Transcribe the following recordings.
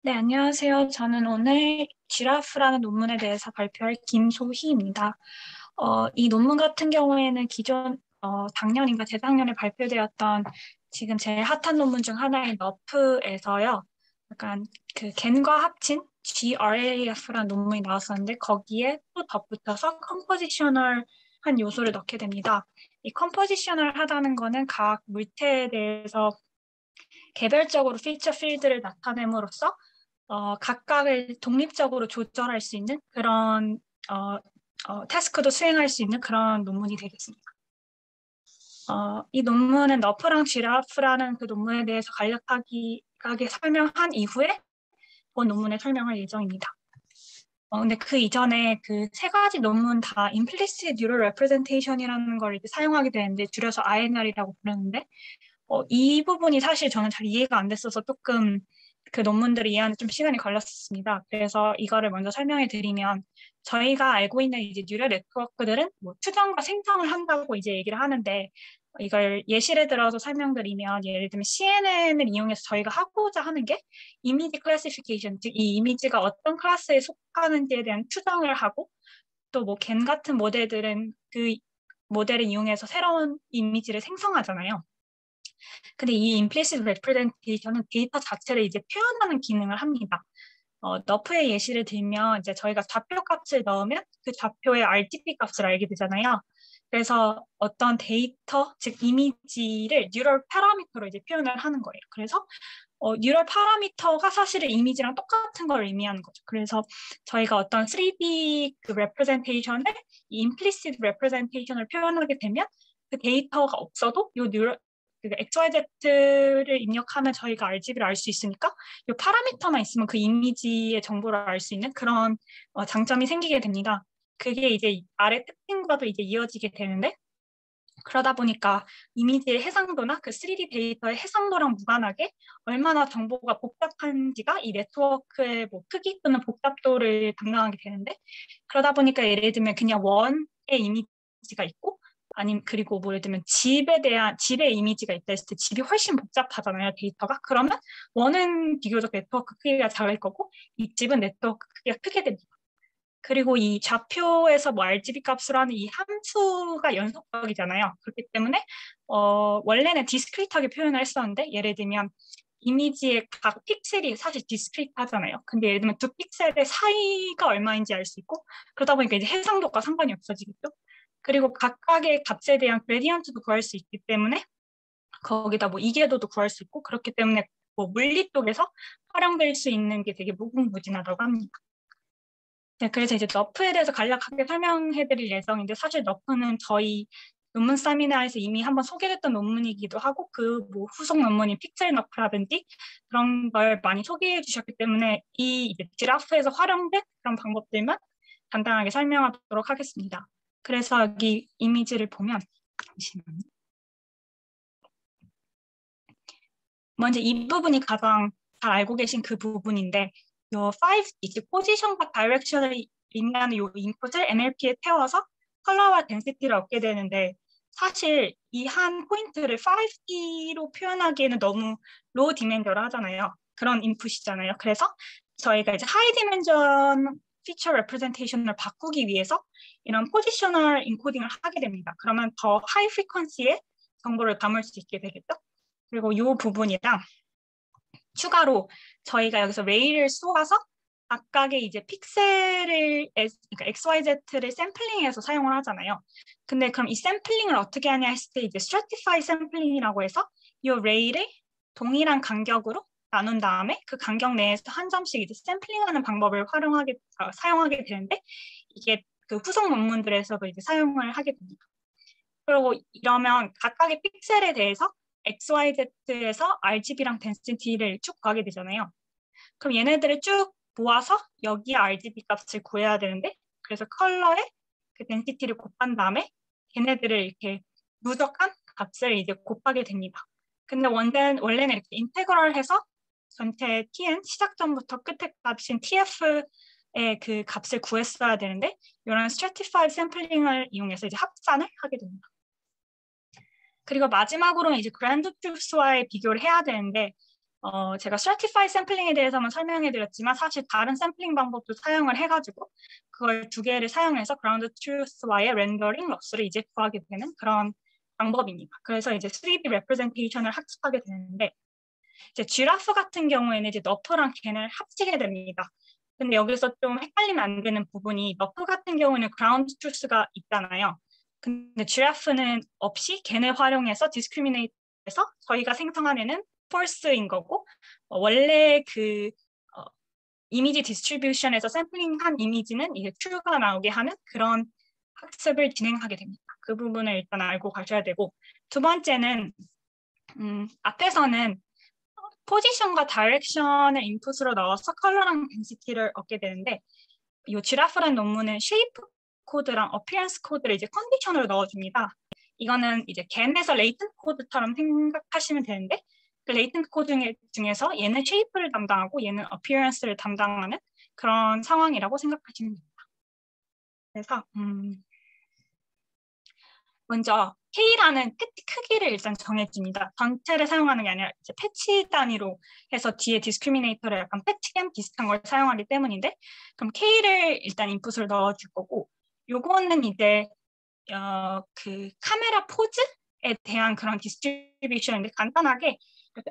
네, 안녕하세요. 저는 오늘 지라프라는 논문에 대해서 발표할 김소희입니다. 이 논문 같은 경우에는 작년인가 재작년에 발표되었던 지금 제일 핫한 논문 중 하나인 너프에서요. 약간 그 겐과 합친 GRAF라는 논문이 나왔었는데 거기에 또 덧붙여서 컴포지셔널한 요소를 넣게 됩니다. 이 컴포지셔널하다는 거는 각 물체에 대해서 개별적으로 피처 필드를 나타냄으로써 각각을 독립적으로 조절할 수 있는 그런 어, 태스크도 수행할 수 있는 그런 논문이 되겠습니다. 이 논문은 너프랑 지라프라는 그 논문에 대해서 간략하게 설명한 이후에 본 논문에 설명할 예정입니다. 근데 그 이전에 그 세 가지 논문 다 Implicit Neural Representation이라는 걸 이제 사용하게 되는데 줄여서 INR이라고 부르는데 이 부분이 사실 저는 잘 이해가 안 됐어서 조금 그 논문들을 이해하는 좀 시간이 걸렸습니다. 그래서 이거를 먼저 설명해 드리면 저희가 알고 있는 이제 뉴럴 네트워크들은 뭐 추정과 생성을 한다고 이제 얘기를 하는데 이걸 예시를 들어서 설명드리면 예를 들면 CNN을 이용해서 저희가 하고자 하는 게 이미지 클래시피케이션, 즉 이 이미지가 어떤 클래스에 속하는지에 대한 추정을 하고 또 뭐 겐 같은 모델들은 그 모델을 이용해서 새로운 이미지를 생성하잖아요. 근데 이 implicit representation은 데이터 자체를 이제 표현하는 기능을 합니다. 너프의 예시를 들면 이제 저희가 좌표 값을 넣으면 그 좌표의 RGB 값을 알게 되잖아요. 그래서 어떤 데이터, 즉 이미지를 뉴럴 파라미터로 이제 표현을 하는 거예요. 그래서 뉴럴 파라미터가 사실은 이미지랑 똑같은 걸 의미하는 거죠. 그래서 저희가 어떤 3D 그 representation을 이 implicit representation을 표현하게 되면 그 데이터가 없어도 요 뉴럴 그 XYZ를 입력하면 저희가 RGB를 알 수 있으니까 이 파라미터만 있으면 그 이미지의 정보를 알 수 있는 그런 장점이 생기게 됩니다. 그게 이제 아래 특징과도 이제 이어지게 되는데 그러다 보니까 이미지의 해상도나 그 3D 데이터의 해상도랑 무관하게 얼마나 정보가 복잡한지가 이 네트워크의 뭐 크기 또는 복잡도를 담당하게 되는데 그러다 보니까 예를 들면 그냥 원의 이미지가 있고 아니면 그리고 뭐 예를 들면 집의 이미지가 있다 했을 때 집이 훨씬 복잡하잖아요 데이터가 그러면 원은 비교적 네트워크 크기가 작을 거고 이 집은 네트워크 크기가 크게 됩니다. 그리고 이 좌표에서 뭐 RGB 값으로 하는 이 함수가 연속적이잖아요. 그렇기 때문에 원래는 디스크리트하게 표현을 했었는데 예를 들면 이미지의 각 픽셀이 사실 디스크리트하잖아요. 근데 예를 들면 두 픽셀의 사이가 얼마인지 알 수 있고 그러다 보니까 이제 해상도가 상관이 없어지겠죠. 그리고 각각의 값에 대한 그레디언트도 구할 수 있기 때문에 거기다 뭐 이계도도 구할 수 있고 그렇기 때문에 뭐 물리 쪽에서 활용될 수 있는 게 되게 무궁무진하다고 합니다. 네, 그래서 이제 너프에 대해서 간략하게 설명해 드릴 예정인데 사실 너프는 저희 논문 세미나에서 이미 한번 소개했던 논문이기도 하고 그 뭐 후속 논문인 픽셀 너프라든지 그런 걸 많이 소개해 주셨기 때문에 이 이제 지라프에서 활용된 그런 방법들만 간단하게 설명하도록 하겠습니다. 그래서 여기 이미지를 보면 잠시만요. 먼저 이 부분이 가장 잘 알고 계신 그 부분인데 요 5D, 즉 포지션과 다이렉션을 의미하는 요 인풋을 NLP에 태워서 컬러와 덴시티를 얻게 되는데 사실 이 한 포인트를 5D로 표현하기에는 너무 로우 디멘저를 하잖아요. 그런 인풋이잖아요. 그래서 저희가 이제 하이 디멘전 피처 레프레젠테이션을 바꾸기 위해서 이런 포지셔널 인코딩을 하게 됩니다. 그러면 더 하이 프리퀀시의 정보를 담을 수 있게 되겠죠. 그리고 이 부분이랑 추가로 저희가 여기서 레이를 쏘아서 각각의 이제 그러니까 XYZ를 샘플링해서 사용을 하잖아요. 근데 그럼 이 샘플링을 어떻게 하냐 했을 때 이제 Stratify 샘플링이라고 해서 이 레이를 동일한 간격으로 나눈 다음에 그 간격 내에서 한 점씩 이제 샘플링하는 방법을 사용하게 되는데 이게 그 후속 논문들에서도 이제 사용을 하게 됩니다. 그리고 이러면 각각의 픽셀에 대해서 XYZ에서 RGB랑 덴시티를 쭉 구하게 되잖아요. 그럼 얘네들을 쭉 모아서 여기에 RGB 값을 구해야 되는데 그래서 컬러에 그 덴시티를 곱한 다음에 걔네들을 이렇게 누적한 값을 이제 곱하게 됩니다. 근데 원래는 이렇게 인테그럴 해서 전체 tn 시작점부터 끝에 값인 tf의 그 값을 구했어야 되는데 이런 stratified 샘플링을 이용해서 이제 합산을 하게 됩니다. 그리고 마지막으로는 이제 그랜드 트루스와의 비교를 해야 되는데 제가 Certified 샘플링에 대해서만 설명해드렸지만 사실 다른 샘플링 방법도 사용을 해가지고 그걸 두 개를 사용해서 Ground Truth와의 렌더링 로스를 이제 구하게 되는 그런 방법입니다. 그래서 이제 3D representation을 학습하게 되는데 이제 지라프 같은 경우에는 이제 너프랑 겐을 합치게 됩니다. 근데 여기서 좀 헷갈리면 안 되는 부분이 너프 같은 경우는 Ground Truth가 있잖아요. 근데 지라프는 없이 겐을 활용해서 discriminate해서 저희가 생성하는 false인 거고 원래 그 이미지 디스트리뷰션에서 샘플링한 이미지는 이제 true가 나오게 하는 그런 학습을 진행하게 됩니다. 그 부분을 일단 알고 가셔야 되고 두 번째는 앞에서는 포지션과 다이렉션을 인풋으로 넣어서 컬러랑 덴시티를 얻게 되는데 이 지라프라는 논문은 쉐이프 코드랑 어피언스 코드를 이제 컨디션으로 넣어줍니다. 이거는 이제 겐에서 레이턴트 코드처럼 생각하시면 되는데 그 레이턴트 코드 중에서 얘는 쉐이프를 담당하고 얘는 어피어런스를 담당하는 그런 상황이라고 생각하시면 됩니다. 그래서 먼저 K라는 패치 크기를 일단 정해집니다. 전체를 사용하는 게 아니라 이제 패치 단위로 해서 뒤에 디스크리미네이터를 약간 패치겜 비슷한 걸 사용하기 때문인데 그럼 K를 일단 인풋을 넣어줄 거고 요거는 이제 그 카메라 포즈에 대한 그런 디스트리뷰션인데 간단하게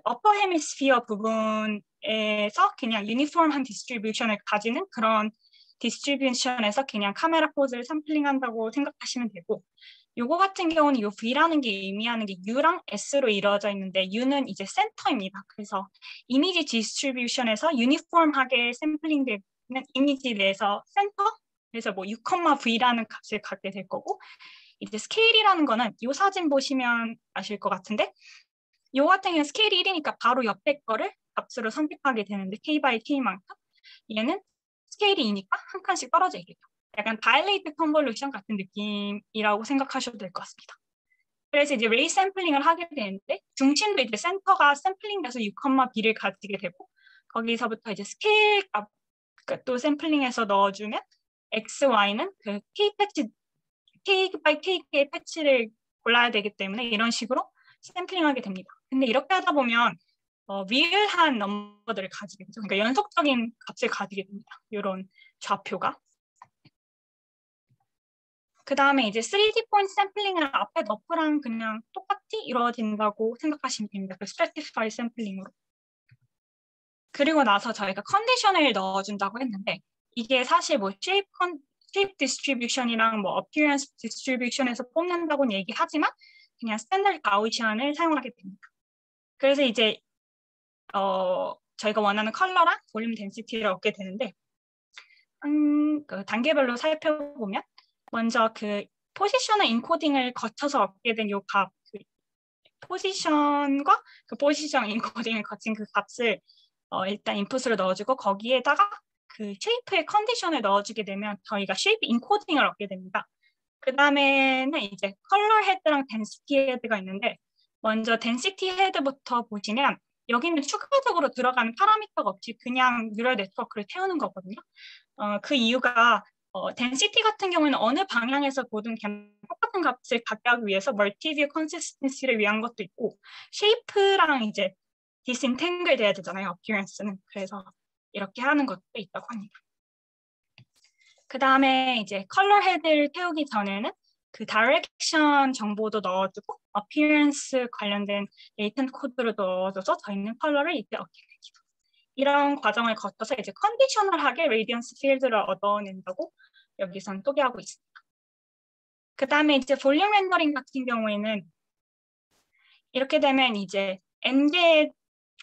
어퍼 헤미스피어 부분에서 그냥 유니폼한 디스트리뷰션을 가지는 그런 디스트리뷰션에서 그냥 카메라 포즈를 샘플링한다고 생각하시면 되고 요거 같은 경우는 요 V라는 게 의미하는 게 U랑 S로 이루어져 있는데 U는 이제 센터입니다. 그래서 이미지 디스트리뷰션에서 유니폼하게 샘플링되는 이미지 내에서 센터 그래서 뭐 U, V라는 값을 갖게 될 거고 이제 스케일이라는 거는 이 사진 보시면 아실 것 같은데 요 같은 경우는 스케일이 1이니까 바로 옆에 거를 값으로 선택하게 되는데 K by K만큼 얘는 스케일이 2니까 한 칸씩 떨어져 있겠죠. 약간 다일레이트 컨볼루션 같은 느낌이라고 생각하셔도 될 것 같습니다. 그래서 이제 레이 샘플링을 하게 되는데 중심도 이제 센터가 샘플링돼서 6, B를 가지게 되고 거기서부터 이제 스케일 값도 샘플링해서 넣어주면 X, Y는 그 K 패치 K by K의 패치를 골라야 되기 때문에 이런 식으로 샘플링하게 됩니다. 근데 이렇게 하다 보면 리얼한 넘버들을 가지게 되죠. 그러니까 연속적인 값을 가지게 됩니다. 이런 좌표가. 그 다음에 이제 3D 포인트 샘플링은 앞에 너프랑 그냥 똑같이 이루어진다고 생각하시면 됩니다. 그 스트래티파이 샘플링으로. 그리고 나서 저희가 컨디션을 넣어준다고 했는데 이게 사실 뭐 쉐입 디스트리뷰션이랑 뭐 어피어런스 디스트리뷰션에서 뽑는다고는 얘기하지만 그냥 스탠다드 가우시안을 사용하게 됩니다. 그래서 이제 저희가 원하는 컬러랑 볼륨 덴시티를 얻게 되는데 그 단계별로 살펴보면 먼저 그 포지셔널 인코딩을 거쳐서 얻게 된 요 값, 그 포지션과 그 포지션 인코딩을 거친 그 값을 일단 인풋으로 넣어주고 거기에다가 그 쉐이프의 컨디션을 넣어주게 되면 저희가 쉐이프 인코딩을 얻게 됩니다. 그 다음에는 이제 컬러 헤드랑 덴시티 헤드가 있는데 먼저 덴시티 헤드부터 보시면 여기는 추가적으로 들어가는 파라미터가 없이 그냥 뉴럴 네트워크를 태우는 거거든요. 그 이유가 덴시티 같은 경우는 어느 방향에서 보든 그냥 똑같은 값을 갖게 하기 위해서 멀티뷰 컨시스턴시를 위한 것도 있고 쉐이프랑 이제 디스인탱글 돼야 되잖아요. 어피어런스는. 그래서 이렇게 하는 것도 있다고 합니다. 그 다음에 이제 컬러 헤드를 태우기 전에는 그 다이렉션 정보도 넣어주고 어피어런스 관련된 레이턴트 코드를 넣어줘서 저희는 컬러를 이때 얻게 됩니다. 이런 과정을 거쳐서 이제 컨디셔널하게 레디언스 필드를 얻어낸다고 여기선 소개하고 있습니다. 그 다음에 이제 볼륨 렌더링 같은 경우에는 이렇게 되면 이제 n개의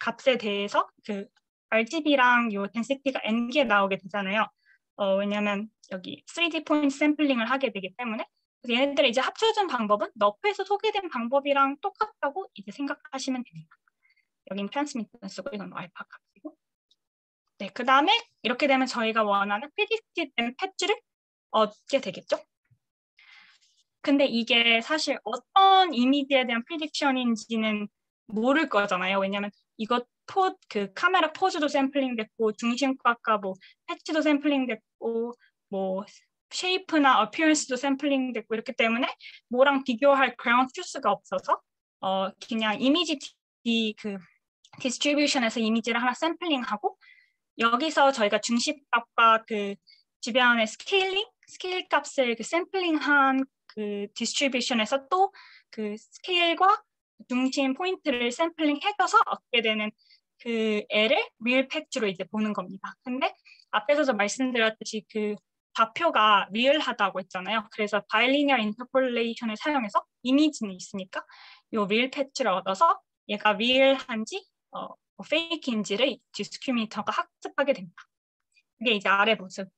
값에 대해서 그 RGB랑 요 덴시티가 n개 나오게 되잖아요. 왜냐면 여기 3D 포인트 샘플링을 하게 되기 때문에 얘네들을 이제 합쳐준 방법은 너프에서 소개된 방법이랑 똑같다고 이제 생각하시면 됩니다. 여긴 트랜스미턴스고 이건 알파 값이고. 네, 그 다음에 이렇게 되면 저희가 원하는 프리딕티된 패치를 얻게 되겠죠. 근데 이게 사실 어떤 이미지에 대한 프리딕션인지는 모를 거잖아요. 왜냐면 이것 그 카메라 포즈도 샘플링 됐고 중심각과 뭐 패치도 샘플링 됐고 뭐 쉐이프나 어피어런스도 샘플링 됐고 이렇기 때문에 뭐랑 비교할 그라운드 트루스가 없어서 그냥 이미지 그 디스트리뷰션에서 이미지를 하나 샘플링하고 여기서 저희가 중심값과 그 주변의 스케일 값을 그 샘플링한 그 디스트리뷰션에서 또 그 스케일과 중심 포인트를 샘플링 해줘서 얻게 되는 그 애를 리얼 패치로 이제 보는 겁니다. 근데 앞에서도 말씀드렸듯이 그 좌표가 리얼하다고 했잖아요. 그래서 바이리니어 인터폴레이션을 사용해서 이미지는 있으니까 이 리얼 패치를 얻어서 얘가 리얼한지 페이크인지를 디스크리미네이터가 학습하게 됩니다. 이게 이제 아래 모습,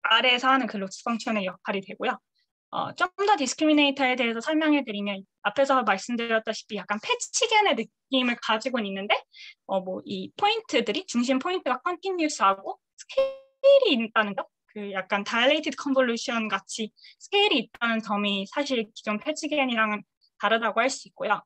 아래에서 하는 그 로스 펑션의 역할이 되고요. 좀 더 디스크리미네이터에 대해서 설명해드리면 앞에서 말씀드렸다시피 약간 패치겐의 느낌을 가지고는 있는데 뭐 이 포인트들이 중심 포인트가 컨티뉴스하고 스케일이 있다는 점, 그 약간 다일레이티드 컨볼루션 같이 스케일이 있다는 점이 사실 기존 패치겐이랑은 다르다고 할 수 있고요.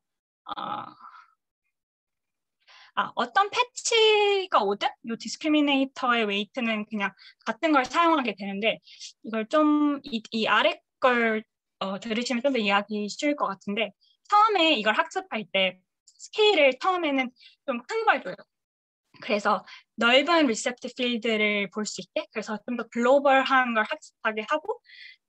어떤 패치가 오든 이 디스크리미네이터의 웨이트는 그냥 같은 걸 사용하게 되는데 이걸 좀 이 아래 걸 들으시면 좀 더 이해하기 쉬울 것 같은데 처음에 이걸 학습할 때 스케일을 처음에는 좀 큰 걸 줘요. 그래서 넓은 리셉트 필드를 볼 수 있게 그래서 좀 더 글로벌한 걸 학습하게 하고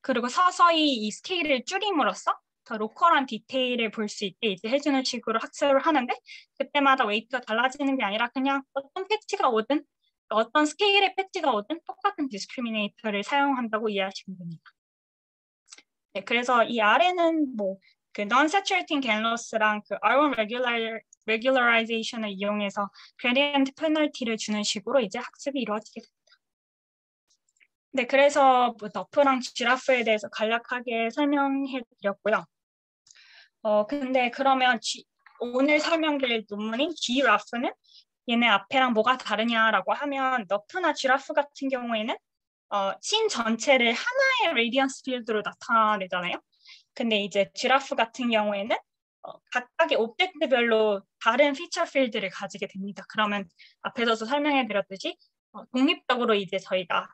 그리고 서서히 이 스케일을 줄임으로써 더 로컬한 디테일을 볼 수 있게 이제 해주는 식으로 학습을 하는데 그때마다 웨이트가 달라지는 게 아니라 그냥 어떤 패치가 오든 어떤 스케일의 패치가 오든 똑같은 디스크리미네이터를 사용한다고 이해하시면 됩니다. 네, 그래서 이 아래는 뭐 그 non-saturating canloss랑 그 R1 regularization을 이용해서 gradient penalty를 주는 식으로 이제 학습이 이루어지게 됩니다. 네, 그래서 뭐 너프랑 지라프에 대해서 간략하게 설명해 드렸고요. 근데 그러면 오늘 설명드릴 논문인 지라프는 얘네 앞에랑 뭐가 다르냐라고 하면 너프나 지라프 같은 경우에는 씬 전체를 하나의 레디언스 필드로 나타내잖아요. 근데 이제 지라프 같은 경우에는 각각의 옵젝트별로 다른 피처 필드를 가지게 됩니다. 그러면 앞에서도 설명해 드렸듯이 독립적으로 이제 저희가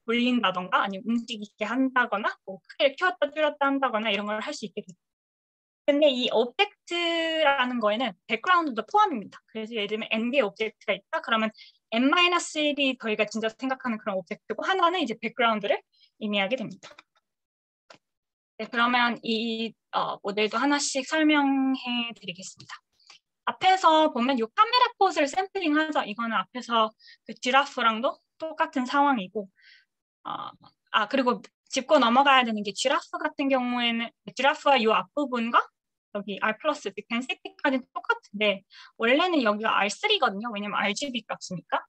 올린다던가 아니면 움직이게 한다거나 뭐 크기를 키웠다 줄였다 한다거나 이런 걸 할 수 있게 됩니다. 근데 이 오브젝트라는 거에는 백그라운드도 포함입니다. 그래서 예를 들면 n개의 오브젝트가 있다. 그러면 n-1이 저희가 진짜 생각하는 그런 오브젝트고 하나는 이제 백그라운드를 의미하게 됩니다. 네, 그러면 이 모델도 하나씩 설명해 드리겠습니다. 앞에서 보면 이 카메라 컷을 샘플링하죠. 이거는 앞에서 그 지라프랑도 똑같은 상황이고 그리고 짚고 넘어가야 되는 게 지라프 같은 경우에는 지라프와 이 앞부분과 여기 R 플러스, 덴시티까지는 똑같은데 원래는 여기가 R3거든요. 왜냐면 RGB 값이니까.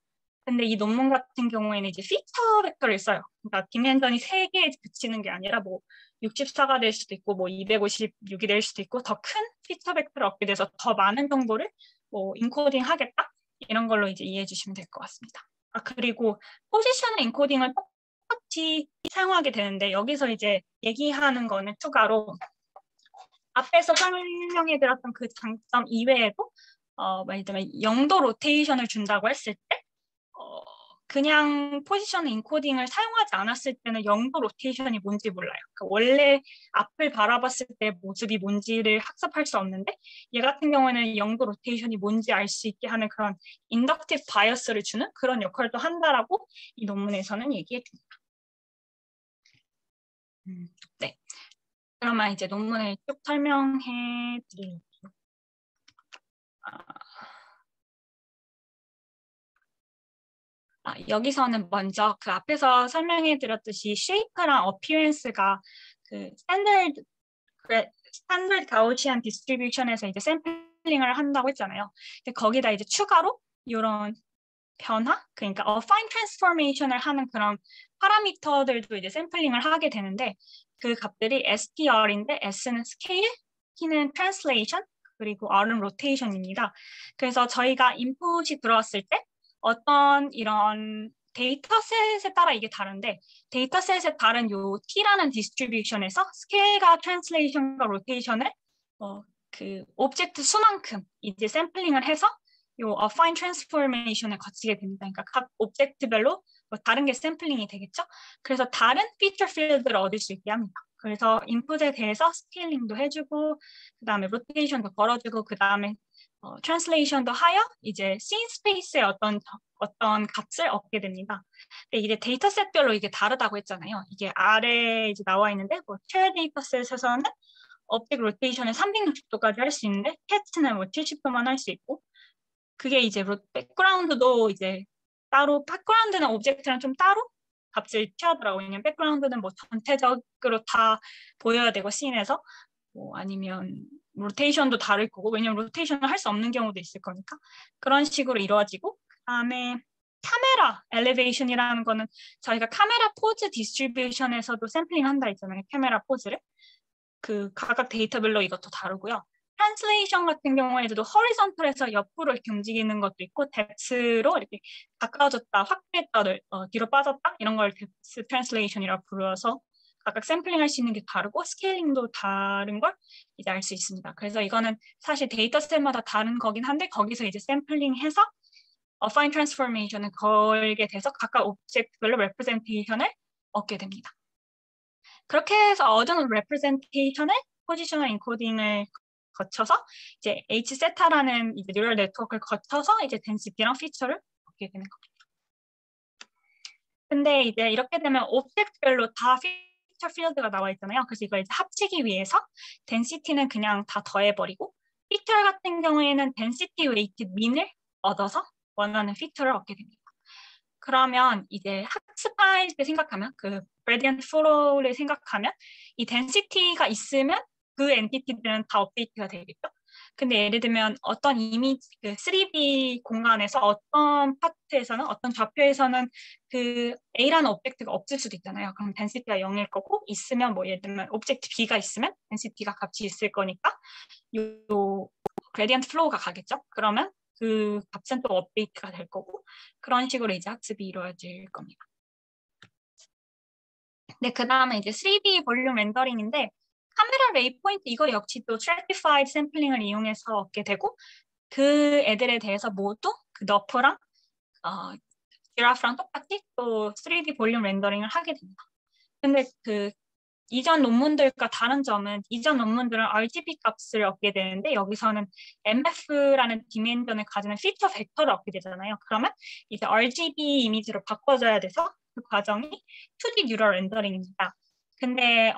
근데 이 논문 같은 경우에는 이제 피처 벡터를 써요. 그러니까 디멘전이 3개에 그치는 게 아니라 뭐 64가 될 수도 있고 뭐 256이 될 수도 있고 더 큰 피처 벡터를 얻게 돼서 더 많은 정보를 뭐 인코딩 하겠다 이런 걸로 이제 이해해 주시면 될 것 같습니다. 그리고 포지셔널 인코딩을 똑같이 사용하게 되는데 여기서 이제 얘기하는 거는 추가로 앞에서 설명해 드렸던 그 장점 이외에도 예를 들면 0도 로테이션을 준다고 했을 때 그냥 포지션 인코딩을 사용하지 않았을 때는 0도 로테이션이 뭔지 몰라요. 그러니까 원래 앞을 바라봤을 때 모습이 뭔지를 학습할 수 없는데 얘 같은 경우에는 0도 로테이션이 뭔지 알 수 있게 하는 그런 인덕티브 바이어스를 주는 그런 역할도 한다라고 이 논문에서는 얘기해 줍니다. 네. 그러면 이제 논문을 쭉 설명해 드릴게요. 여기서는 먼저 그 앞에서 설명해 드렸듯이 쉐이프랑 어피어런스가 그 스탠더드 가우시안 디스트리뷰션에서 이제 샘플링을 한다고 했잖아요. 근데 거기다 이제 추가로 이런 변화, 그러니까 affine transformation을 하는 그런 파라미터들도 이제 샘플링을 하게 되는데 그 값들이 str인데 s는 scale, t는 translation, 그리고 r은 rotation입니다. 그래서 저희가 인풋이 들어왔을 때 어떤 이런 데이터셋에 따라 이게 다른데 데이터셋에 다른 요 t라는 디스트리뷰션에서 스케일과 트랜슬레이션과 로테이션을 그 오브젝트 수만큼 이제 샘플링을 해서 요 affine transformation을 거치게 됩니다. 그러니까 각 오브젝트별로 다른 게 샘플링이 되겠죠. 그래서 다른 피처 필드를 얻을 수 있게 합니다. 그래서 인풋에 대해서 스케일링도 해주고 그 다음에 로테이션도 걸어주고 그 다음에 트랜슬레이션도 하여 이제 씬 스페이스의 어떤 값을 얻게 됩니다. 근데 이제 데이터셋별로 이게 다르다고 했잖아요. 이게 아래 이제 나와 있는데 뭐 첼 데이터셋에서는 업젝트 로테이션을 360도까지 할 수 있는데 캣츠는 뭐 70도만 할 수 있고 그게 이제 백그라운드도 이제 따로 백그라운드는 오브젝트랑 좀 따로 값을 취하더라고요. 왜냐면 백그라운드는 뭐 전체적으로 다 보여야 되고 씬에서 뭐 아니면 로테이션도 다를 거고 왜냐면 로테이션을 할 수 없는 경우도 있을 거니까 그런 식으로 이루어지고 그다음에 카메라 엘리베이션이라는 거는 저희가 카메라 포즈 디스트리뷰션에서도 샘플링 한다 했잖아요. 카메라 포즈를 그 각각 데이터별로 이것도 다르고요. 트랜슬레이션 같은 경우에도 허리선털에서 옆으로 이렇게 움직이는 것도 있고 뎁스로 이렇게 가까워졌다, 확대했다, 뒤로 빠졌다 이런 걸 뎁스 트랜슬레이션이라고 불러서 각각 샘플링 할 수 있는 게 다르고 스케일링도 다른 걸 이제 알 수 있습니다. 그래서 이거는 사실 데이터셋마다 다른 거긴 한데 거기서 이제 샘플링해서 어파인 트랜스포메이션을 걸게 돼서 각각 오브젝트별로 레프레젠테이션을 얻게 됩니다. 그렇게 해서 얻은 레프레젠테이션을 포지셔널 인코딩을 거쳐서 이제 H세타라는 이제 뉴럴 네트워크를 거쳐서 이제 덴시티랑 피처를 얻게 되는 겁니다. 근데 이제 이렇게 되면 오브젝트별로 다 피처 필드가 나와 있잖아요. 그래서 이걸 이제 합치기 위해서 덴시티는 그냥 다 더해버리고 피처 같은 경우에는 덴시티 웨이티드 민을 얻어서 원하는 피처를 얻게 됩니다. 그러면 이제 학습할 때 생각하면 그 gradient flow를 생각하면 이 density가 있으면 그 엔티티들은 다 업데이트가 되겠죠. 근데 예를 들면 어떤 이미지 그 3D 공간에서 어떤 파트에서는 어떤 좌표에서는 그 A라는 오브젝트가 없을 수도 있잖아요. 그럼 density가 0일 거고 있으면 뭐 예를 들면 오브젝트 B가 있으면 density가 값이 있을 거니까 요 gradient flow가 가겠죠. 그러면 그 값은 또 업데이트가 될 거고 그런 식으로 이제 학습이 이루어질 겁니다. 네, 그 다음에 이제 3D 볼륨 렌더링인데 카메라 레이 포인트 이거 역시 또 stratified 샘플링을 이용해서 얻게 되고 그 애들에 대해서 모두 그 너프랑 지라프랑 똑같이 또 3D 볼륨 렌더링을 하게 됩니다. 근데 그 이전 논문들과 다른 점은 이전 논문들은 RGB 값을 얻게 되는데 여기서는 MF라는 디멘전을 가지는 피처 벡터를 얻게 되잖아요. 그러면 이제 RGB 이미지로 바꿔줘야 돼서 그 과정이 2D 뉴럴 렌더링입니다. 근데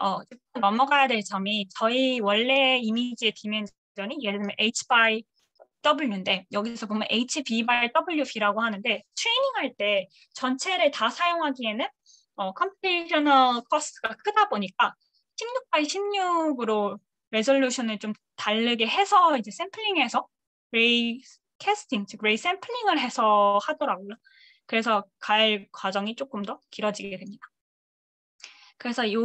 넘어가야 될 점이 저희 원래 이미지의 디멘전이 예를 들면 H by W인데 여기서 보면 HB by WB라고 하는데 트레이닝할 때 전체를 다 사용하기에는 컴퓨테이셔널 코스트가 크다 보니까 16 by 16으로 레졸루션을 좀 다르게 해서 이제 샘플링해서 레이 캐스팅, 즉 레이 샘플링을 해서 하더라고요. 그래서 갈 과정이 조금 더 길어지게 됩니다. 그래서 이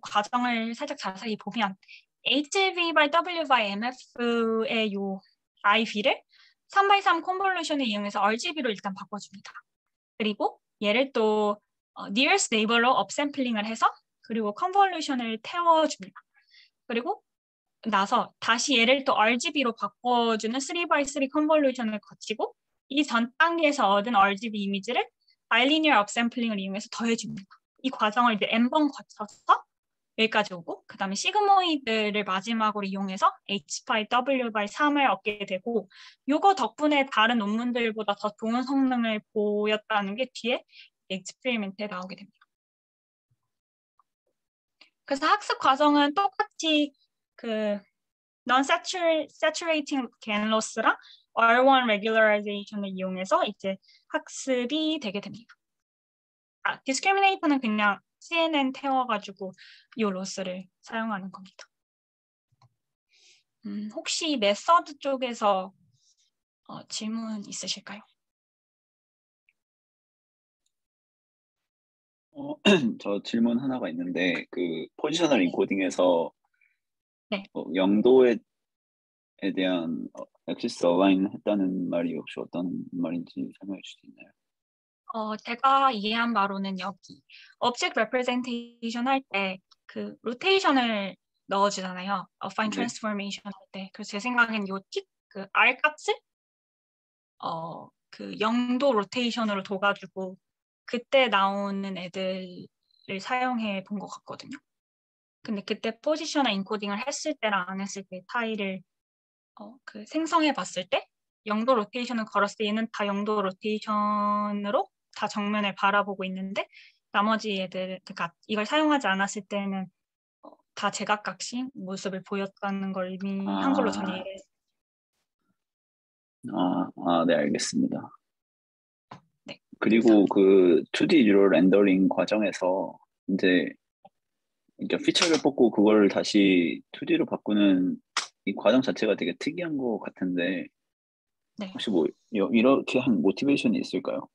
과정을 살짝 자세히 보면 HV by W by MF의 이 IV를 3x3 컨볼루션을 이용해서 RGB로 일단 바꿔줍니다. 그리고 얘를 또 nearest neighbor로 업샘플링을 해서 그리고 컨볼루션을 태워줍니다. 그리고 나서 다시 얘를 또 RGB로 바꿔주는 3x3 컨볼루션을 거치고 이 전 단계에서 얻은 RGB 이미지를 바이리니어 업샘플링을 이용해서 더해줍니다. 이 과정을 이제 n번 거쳐서 여기까지 오고 그 다음에 시그모이드를 마지막으로 이용해서 H by W by 3을 얻게 되고 이거 덕분에 다른 논문들보다 더 좋은 성능을 보였다는 게 뒤에 익스페리멘트에 나오게 됩니다. 그래서 학습 과정은 똑같이 그 non-saturating gain loss랑 R1 regularization 을 이용해서 이제 학습이 되게 됩니다. discriminator는 그냥 CNN 태워가지고 이 로스를 사용하는 겁니다. 혹시 메서드 쪽에서 질문 있으실까요? 저 질문 하나가 있는데 그 포지셔널 인코딩에서 네. 영도에 대한 액시스 어라인 했다는 말이 혹시 어떤 말인지 설명해 주실 수 있나요? 제가 이해한 바로는 여기 object representation 할 때 그 로테이션을 넣어주잖아요. affine 네. transformation 할 때. 그래서 제 생각엔 요 그 R 값을 그 0도 로테이션으로 둬가지고 그때 나오는 애들을 사용해 본 것 같거든요. 근데 그때 포지셔널 인코딩을 했을 때랑 안 했을 때 차이를 그 생성해 봤을 때 영도 로테이션은 걸었을 때 얘는 다 영도 로테이션으로 다 정면을 바라보고 있는데 나머지 애들, 그러니까 이걸 사용하지 않았을 때는 다 제각각씩 모습을 보였다는 걸 이미 한글로 전 아, 이해했어요. 네, 알겠습니다. 네. 그리고 그 2D 유로 렌더링 과정에서 이제 피처를 뽑고 그걸 다시 2D로 바꾸는 이 과정 자체가 되게 특이한 것 같은데 네. 혹시 뭐 이렇게 한 모티베이션이 있을까요?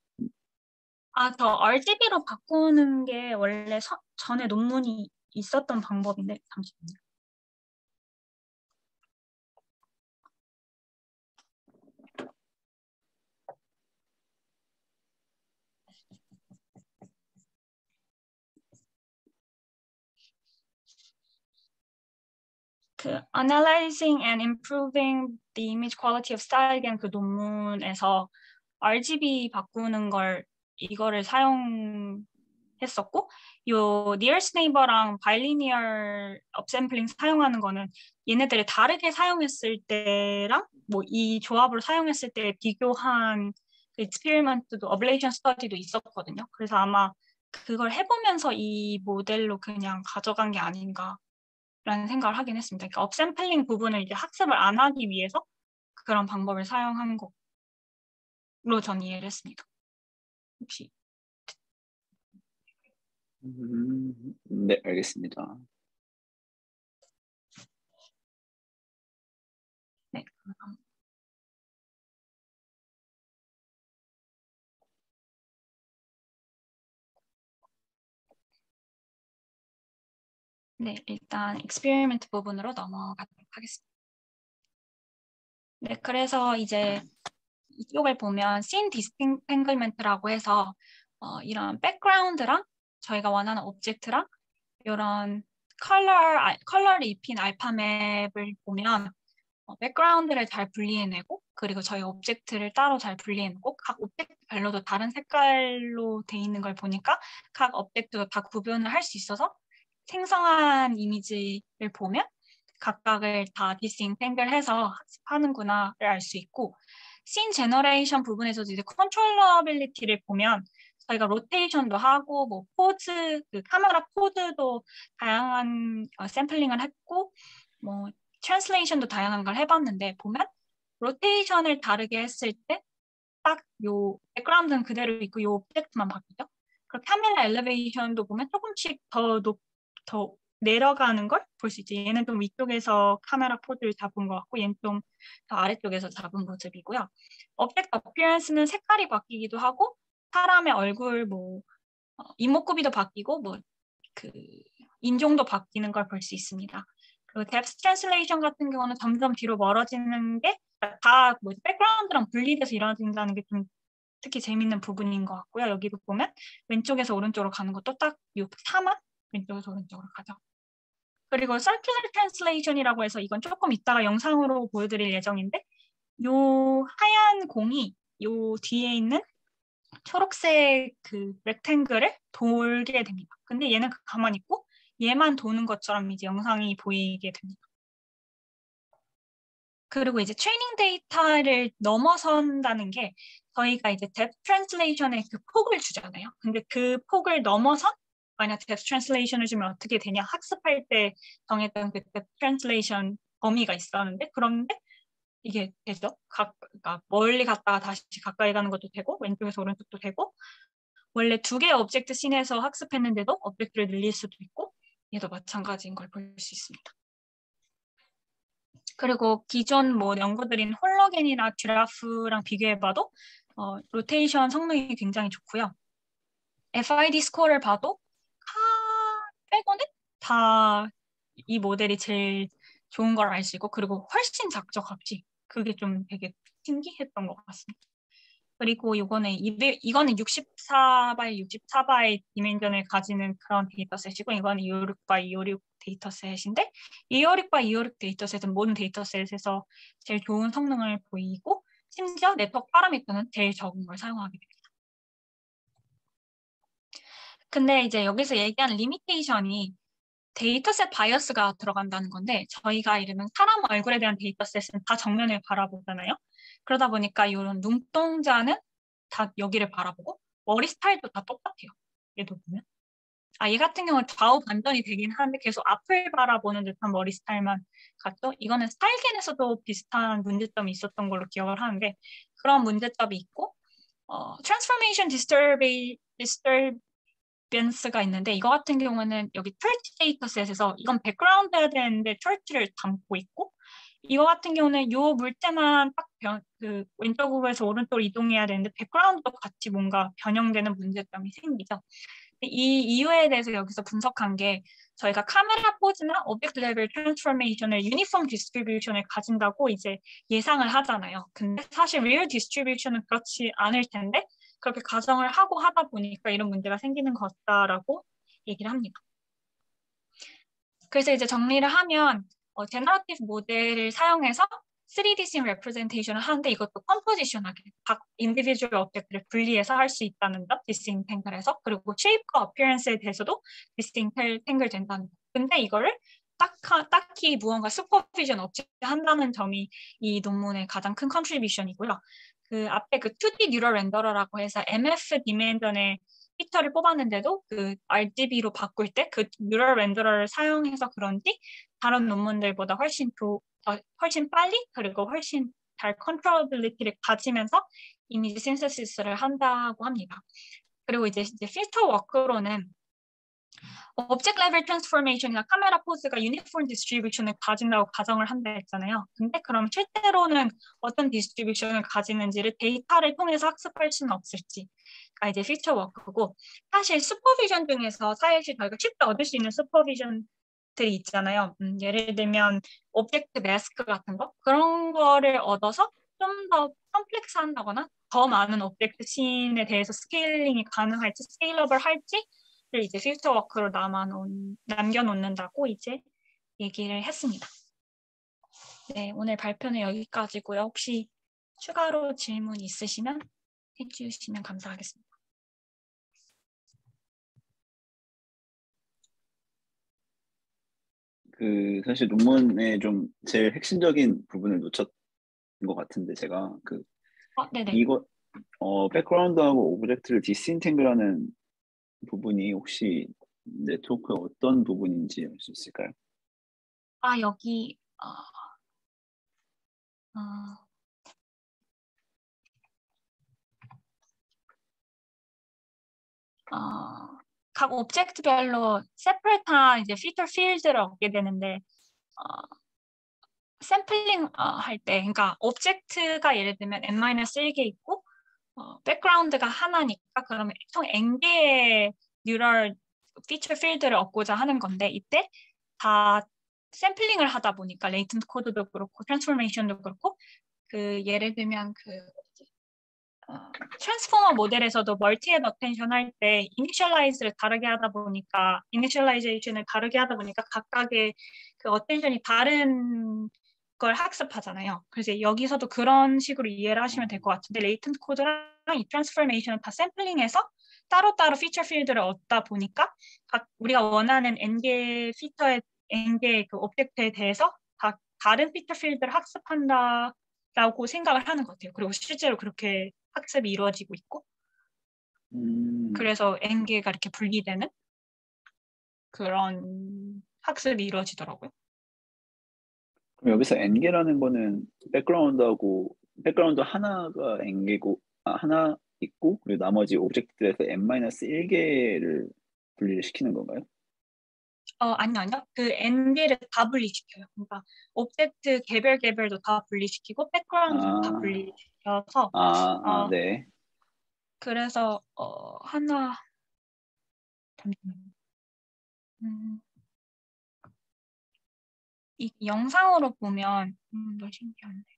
저 RGB로 바꾸는 게 원래 전에 논문이 있었던 방법인데, 잠시만요. 그 Analyzing and Improving the Image Quality of Style이라는 그 논문에서 RGB 바꾸는 이거를 사용했었고, 요 Nearest Neighbor랑 Bilinear Upsampling 사용하는 거는 얘네들을 다르게 사용했을 때랑 뭐 이 조합으로 사용했을 때 비교한 그 익스페리먼트도 어블레이션 스터디도 있었거든요. 그래서 아마 그걸 해보면서 이 모델로 그냥 가져간 게 아닌가 라는 생각을 하긴 했습니다. 그러니까 업샘플링 부분을 이제 학습을 안 하기 위해서 그런 방법을 사용한 거로 전 이해를 했습니다. 혹시 네, 알겠습니다. 네. 네, 일단 익스페리먼트 부분으로 넘어가도록 하겠습니다. 네, 그래서 이제 이쪽을 보면 씬 디스탱글먼트라고 해서 이런 백그라운드랑 저희가 원하는 오브젝트랑 이런 컬러를 입힌 알파맵을 보면 백그라운드를 잘 분리해내고 그리고 저희 오브젝트를 따로 잘 분리해내고 각 오브젝트별로도 다른 색깔로 돼 있는 걸 보니까 각 오브젝트도 다 구분을 할 수 있어서 생성한 이미지를 보면 각각을 다 디스인탱글해서 하는구나를 알 수 있고 씬 제너레이션 부분에서도 이제 컨트롤러빌리티를 보면 저희가 로테이션도 하고 뭐 포즈, 그 카메라 포즈도 다양한 샘플링을 했고 뭐 트랜슬레이션도 다양한 걸 해봤는데 보면 로테이션을 다르게 했을 때 딱 요 백그라운드는 그대로 있고 요 오브젝트만 바뀌죠. 그리고 카메라 엘리베이션도 보면 조금씩 더 내려가는 걸 볼 수 있죠. 얘는 좀 위쪽에서 카메라 포즈를 잡은 것 같고 얘는 좀 더 아래쪽에서 잡은 모습이고요. 오브젝트 어피어런스는 색깔이 바뀌기도 하고 사람의 얼굴 뭐 이목구비도 바뀌고 뭐 그 인종도 바뀌는 걸 볼 수 있습니다. 그리고 뎁스 트랜슬레이션 같은 경우는 점점 뒤로 멀어지는 게 다 뭐 백그라운드랑 분리돼서 이루어진다는 게 좀 특히 재밌는 부분인 것 같고요. 여기도 보면 왼쪽에서 오른쪽으로 가는 것도 딱 4만 왼쪽에서 오른쪽으로 가죠. 그리고 Circular Translation이라고 해서 이건 조금 이따가 영상으로 보여드릴 예정인데 요 하얀 공이 요 뒤에 있는 초록색 그 렉탱글을 돌게 됩니다. 근데 얘는 가만히 있고 얘만 도는 것처럼 이제 영상이 보이게 됩니다. 그리고 이제 트레이닝 데이터를 넘어선다는 게 저희가 이제 뎁스 트랜슬레이션의 그 폭을 주잖아요. 근데 그 폭을 넘어선 만약 뎁스 트랜슬레이션을 주면 어떻게 되냐 학습할 때 정했던 그 뎁스 트랜슬레이션 범위가 있었는데 그런데 이게 되죠. 그러니까 멀리 갔다가 다시 가까이 가는 것도 되고 왼쪽에서 오른쪽도 되고 원래 두 개의 오브젝트 씬에서 학습했는데도 오브젝트를 늘릴 수도 있고 얘도 마찬가지인 걸 볼 수 있습니다. 그리고 기존 뭐 연구들인 홀로겐이나 듀라프랑 비교해봐도 로테이션 성능이 굉장히 좋고요. FID 스코어를 봐도 카 빼고는 다 이 모델이 제일 좋은 걸 알 수 있고 그리고 훨씬 작죠 값이. 그게 좀 되게 신기했던 것 같습니다. 그리고 이거는 64바이 디멘전을 가지는 그런 데이터셋이고 이거는 256바이 256 데이터셋인데 256바이 256 데이터셋은 모든 데이터셋에서 제일 좋은 성능을 보이고 심지어 네트워크 파라미터는 제일 적은 걸 사용하게 됩니다. 근데 이제 여기서 얘기하는 리미테이션이 데이터셋 바이어스가 들어간다는 건데 저희가 이르는 사람 얼굴에 대한 데이터셋은 다 정면을 바라보잖아요. 그러다 보니까 이런 눈동자는 다 여기를 바라보고 머리 스타일도 다 똑같아요. 얘도 보면. 얘 같은 경우는 좌우 반전이 되긴 하는데 계속 앞을 바라보는 듯한 머리 스타일만 같죠. 이거는 스타일겐에서도 비슷한 문제점이 있었던 걸로 기억을 하는데 그런 문제점이 있고 트랜스포메이션 디스터벤스가 있는데 이거 같은 경우는 여기 철치 데이터셋에서 이건 백그라운드여야 되는데 철치를 담고 있고 이거 같은 경우는 요 물체만 딱 그 왼쪽에서 오른쪽으로 이동해야 되는데 백그라운드도 같이 뭔가 변형되는 문제점이 생기죠. 이 이유에 대해서 여기서 분석한 게 저희가 카메라 포즈나 오브젝트 레벨 트랜스포메이션을 유니폼 디스트리뷰션을 가진다고 이제 예상을 하잖아요. 근데 사실 리얼 디스트리뷰션은 그렇지 않을 텐데 그렇게 가정을 하고 하다 보니까 이런 문제가 생기는 것다라고 얘기를 합니다. 그래서 이제 정리를 하면 제너러티브 모델을 사용해서 3D 씬 레프레젠테이션을 하는데 이것도 컴포지션하게 각 인디비주얼 오브젝트를 분리해서 할 수 있다는 점, 디스인탱글해서 그리고 쉐입과 어피어런스에 대해서도 디스인탱글 된다는 점. 근데 이거를 딱히 무언가 슈퍼비전 없이 한다는 점이 이 논문의 가장 큰 컨트리뷰션이고요. 그 앞에 그 2D 뉴럴 렌더러라고 해서 MF 디멘전의 피터를 뽑았는데도 그 RGB로 바꿀 때 그 뉴럴 렌더러를 사용해서 그런지 다른 논문들보다 훨씬 빨리 그리고 훨씬 잘 컨트롤빌리티를 가지면서 이미지 신세시스를 한다고 합니다. 그리고 이제 필터 워크로는 오브젝트 레벨 트랜스포메이션이나 카메라 포즈가 유니폼 디스트리뷰션을 가진다고 가정을 한다 했잖아요. 근데 그럼 실제로는 어떤 디스트리뷰션을 가지는지를 데이터를 통해서 학습할 수는 없을지가 이제 필터 워크고 사실 슈퍼비전 중에서 사실 저희가 쉽게 얻을 수 있는 슈퍼비전들이 있잖아요. 예를 들면 오브젝트 매스크 같은 거 그런 거를 얻어서 좀 더 컴플렉스 한다거나 더 많은 오브젝트 씬에 대해서 스케일링이 가능할지 스케일러블 할지 를 이제 필터 워크로 남겨놓는다고 이제 얘기를 했습니다. 네, 오늘 발표는 여기까지고요. 혹시 추가로 질문 있으시면 해주시면 감사하겠습니다. 사실 논문의 좀 제일 핵심적인 부분을 놓쳤던 것 같은데 제가 네네. 이거 백그라운드하고 오브젝트를 디스인탱글하는 부분이 혹시 네트워크의 어떤 부분인지 알 수 있을까요? 여기 각 오브젝트별로 세퍼레이트한 이제 피처 필드를 얻게 되는데 샘플링 할 때, 그러니까 오브젝트가 예를 들면 n-1개 있고 백그라운드가 하나니까 그러면 총 n개의 뉴럴 피처 필드를 얻고자 하는 건데 이때 다 샘플링을 하다 보니까 레이턴트 코드도 그렇고 트랜스포메이션도 그렇고 그 예를 들면 트랜스포머 모델에서도 멀티앱 어텐션 할 때 이니셜라이제이션을 다르게 하다 보니까 각각의 그 어텐션이 다른 걸 학습하잖아요. 그래서 여기서도 그런 식으로 이해를 하시면 될 것 같은데 레이턴트 코드랑 이 트랜스포메이션은 다 샘플링해서 따로따로 피처 필드를 얻다 보니까 우리가 원하는 n개의 그 오브젝트에 대해서 다른 피처 필드를 학습한다라고 생각을 하는 것 같아요. 그리고 실제로 그렇게 학습이 이루어지고 있고 그래서 n개가 이렇게 분리되는 그런 학습이 이루어지더라고요. 그럼 여기서 n개라는 거는 백그라운드 하나가 n개고 하나 있고 그리고 나머지 오브젝트에서 n-1개를 분리를 시키는 건가요? 아니요. 그 n개를 다 분리시켜요. 그러니까 오브젝트 개별도 다 분리시키고 백그라운드도 다 분리시켜서 네. 그래서 하나 잠시만요. 이 영상으로 보면 더 신기한데.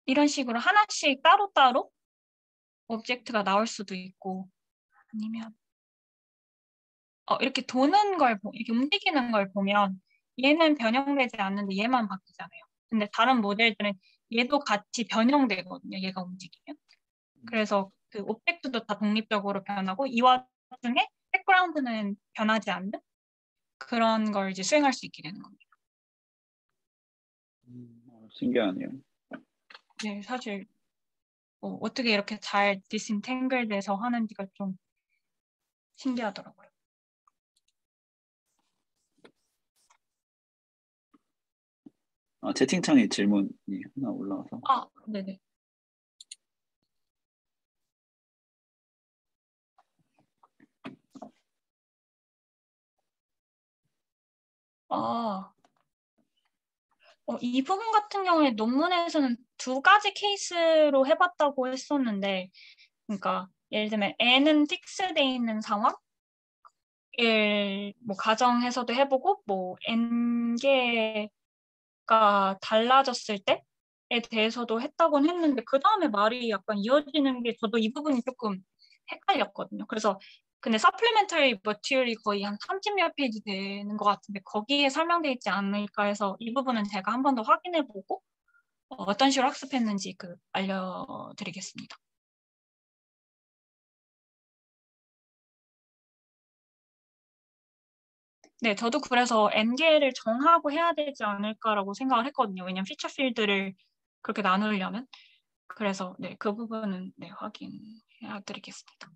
이런 식으로 하나씩 따로따로 오브젝트가 나올 수도 있고 아니면 이렇게 이렇게 움직이는 걸 보면 얘는 변형되지 않는데 얘만 바뀌잖아요. 근데 다른 모델들은 얘도 같이 변형되거든요. 얘가 움직이면. 그래서 그 오브젝트도 다 독립적으로 변하고 이 와중에 백그라운드는 변하지 않는 그런 걸 이제 수행할 수 있게 되는 겁니다. 신기하네요. 네, 사실 어떻게 이렇게 잘 디스인탱글 돼서 하는지가 좀 신기하더라고요. 채팅창에 질문이 하나 올라와서. 네네. 이 부분 같은 경우에 논문에서는 두 가지 케이스로 해봤다고 했었는데, 그러니까 예를 들면 n은 픽스돼 있는 상황, 뭐 가정해서도 해보고 뭐 n개가 달라졌을 때에 대해서도 했다고는 했는데 그 다음에 말이 약간 이어지는 게 저도 이 부분이 조금 헷갈렸거든요. 그래서 근데 서플리멘터리 머티리얼이 거의 한 30여 페이지 되는 것 같은데 거기에 설명되어 있지 않을까 해서 이 부분은 제가 한 번 더 확인해보고 어떤 식으로 학습했는지 알려드리겠습니다. 네, 저도 그래서 n개를 정하고 해야 되지 않을까라고 생각을 했거든요. 왜냐면 피처 필드를 그렇게 나누려면. 그래서 네, 그 부분은 네, 확인해 드리겠습니다.